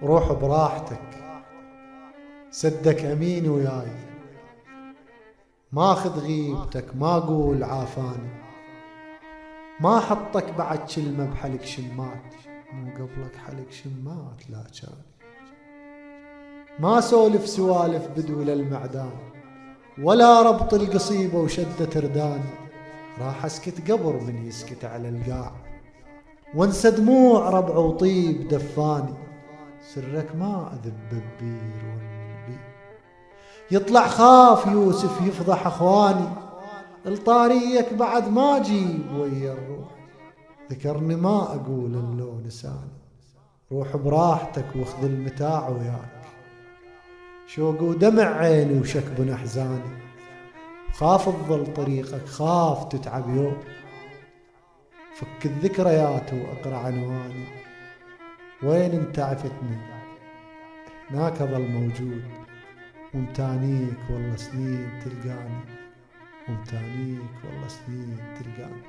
روح براحتك، سدك أمين وياي، ماخذ غيبتك ما قول عافاني، ما حطك بعد كلمة بحلق شمات، مو قبلك حلق شمات لا كان، ما سولف سوالف بدول المعدان، ولا ربط القصيبة وشدة ردان، راح اسكت قبر من يسكت على القاع، وانسى دموع ربع وطيب دفاني، سرك ما اذب ببير والنبي، يطلع خاف يوسف يفضح اخواني، الطاريك بعد ما جيب ويا الروح، ذكرني ما اقول اللو نساني، روح براحتك واخذ المتاع وياك، شوق ودمع عيني وشكب احزاني، خاف تظل طريقك خاف تتعب يوم، فك الذكريات واقرا عنواني، وين انت عفتني هناك ظل موجود، ومتانيك والله سنين تلقاني، ومتانيك والله سنين تلقاني.